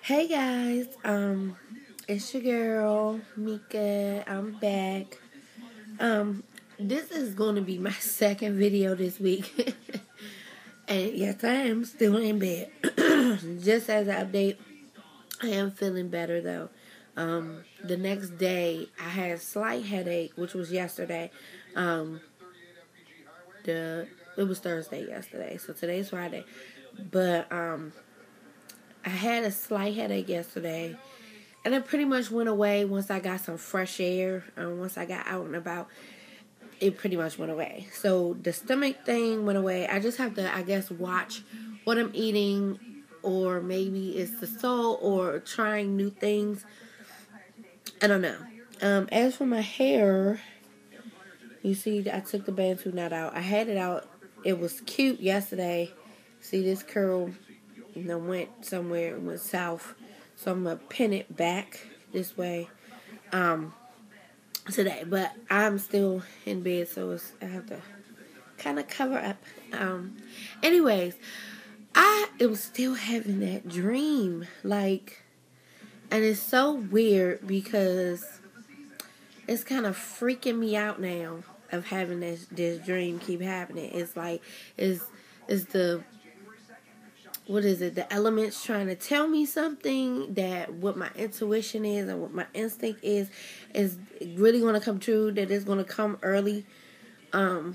Hey guys, it's your girl Mika. I'm back. This is going to be my second video this week, and yes, I am still in bed. Just as an update, I am feeling better though. The next day, I had a slight headache, which was yesterday. Um, it was Thursday yesterday, so today's Friday. But I had a slight headache yesterday. And it pretty much went away once I got some fresh air. Once I got out and about, it pretty much went away. So the stomach thing went away. I just have to, I guess, watch what I'm eating, or maybe it's the salt or trying new things. I don't know. As for my hair, you see, I took the Bantu knot out. I had it out. It was cute yesterday. See, this curl, went somewhere. It went south. So I'm going to pin it back this way today. But I'm still in bed, so I have to kind of cover up. Anyways, I am still having that dream. And it's so weird because it's kind of freaking me out now of having this dream keep happening. It's like, is the... what is it? The elements trying to tell me something, that what my intuition is and what my instinct is really going to come true, that it's going to come early. I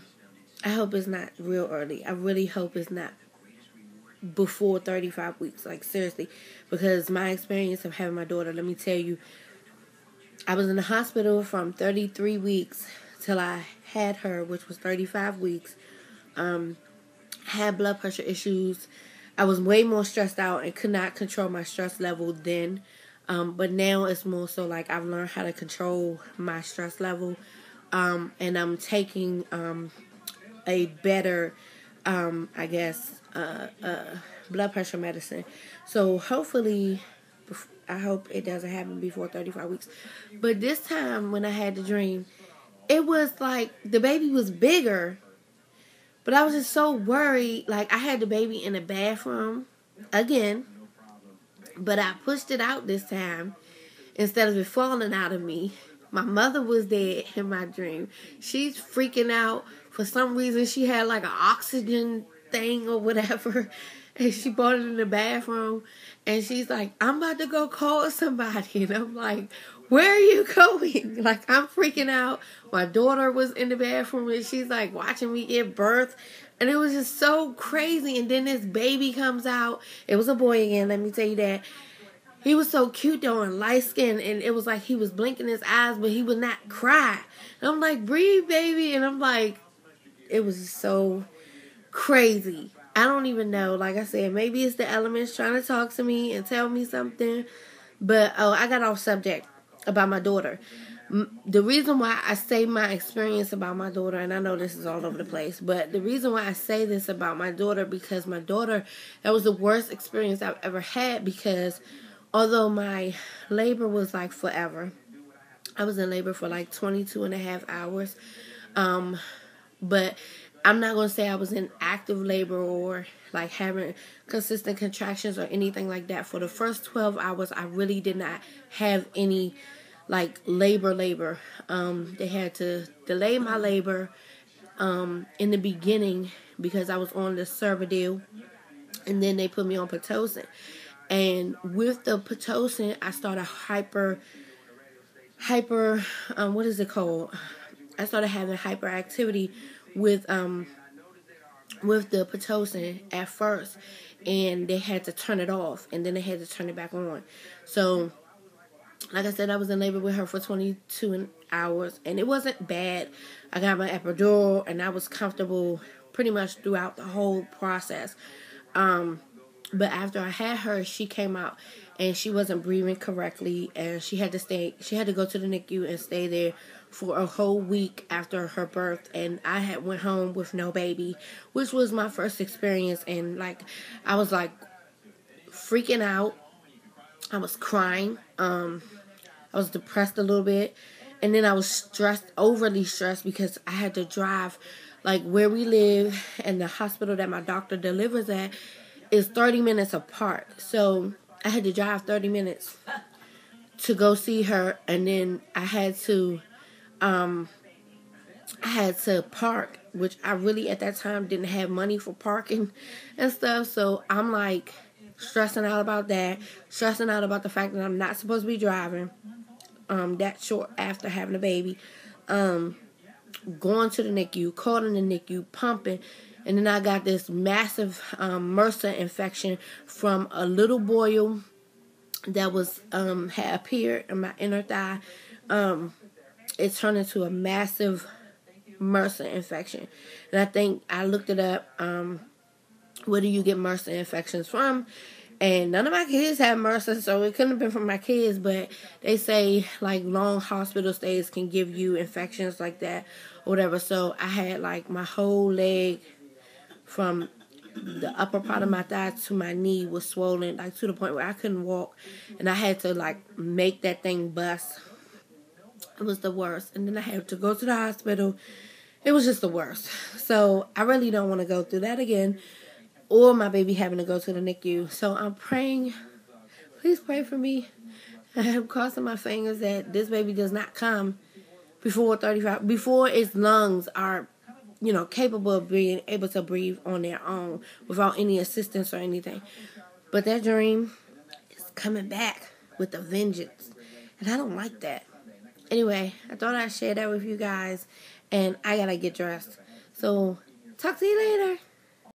hope it's not real early. I really hope it's not before 35 weeks. Like, seriously. Because my experience of having my daughter, let me tell you, I was in the hospital from 33 weeks till I had her, which was 35 weeks. Had blood pressure issues. I was way more stressed out and could not control my stress level then. But now it's more so like I've learned how to control my stress level. And I'm taking a better, I guess, blood pressure medicine. So hopefully, I hope it doesn't happen before 35 weeks. But this time when I had the dream, it was like the baby was bigger. But I was just so worried. Like, I had the baby in the bathroom again. But I pushed it out this time instead of it falling out of me. My mother was there in my dream. She's freaking out. For some reason, she had like an oxygen thing or whatever. And she brought it in the bathroom. And she's like, I'm about to go call somebody. And I'm like, where are you going? Like, I'm freaking out. My daughter was in the bathroom and she's like watching me give birth. And it was just so crazy. And then this baby comes out. It was a boy again, let me tell you that. He was so cute though and light skinned. And it was like he was blinking his eyes, but he would not cry. And I'm like, breathe, baby. And I'm like, it was so crazy. I don't even know. Like I said, maybe it's the elements trying to talk to me and tell me something. But, I got off subject about my daughter. The reason why I say my experience about my daughter, and I know this is all over the place, but the reason why I say this about my daughter, because my daughter, that was the worst experience I've ever had, because although my labor was like forever, I was in labor for like 22 and a half hours. But I'm not going to say I was in active labor or like having consistent contractions or anything like that. For the first 12 hours, I really did not have any like labor. They had to delay my labor in the beginning because I was on the Cervidil, and then they put me on Pitocin. And with the Pitocin, I started what is it called? I started having hyperactivity with the Pitocin at first, and they had to turn it off, and then they had to turn it back on. So, like I said, I was in labor with her for 22 hours, and it wasn't bad. I got my epidural, and I was comfortable pretty much throughout the whole process. But after I had her, she came out, and she wasn't breathing correctly, and she had to go to the NICU and stay there for a whole week after her birth. And I had went home with no baby, which was my first experience. And like, I was like freaking out. I was crying. I was depressed a little bit. And then I was overly stressed, because I had to drive, like where we live and the hospital that my doctor delivers at is 30 minutes apart. So I had to drive 30 minutes to go see her, and then I had to park, which I really at that time didn't have money for parking and stuff. So I'm like stressing out about that, stressing out about the fact that I'm not supposed to be driving that short after having a baby. Going to the NICU, calling the NICU, pumping, and then I got this massive MRSA infection from a little boil that was had appeared in my inner thigh. It turned into a massive MRSA infection, and I think I looked it up. Where do you get MRSA infections from? And none of my kids have MRSA, so it couldn't have been from my kids. But they say like long hospital stays can give you infections like that, or whatever. So I had like my whole leg from the upper part of my thigh to my knee was swollen, like to the point where I couldn't walk, and I had to like make that thing bust. It was the worst, and then I had to go to the hospital. It was just the worst. So I really don't want to go through that again, or my baby having to go to the NICU. So I'm praying. Please pray for me. I'm crossing my fingers that this baby does not come before 35, before its lungs are, capable of being able to breathe on their own without any assistance or anything. But that dream is coming back with a vengeance, and I don't like that. Anyway, I thought I'd share that with you guys, and I gotta get dressed. So, talk to you later.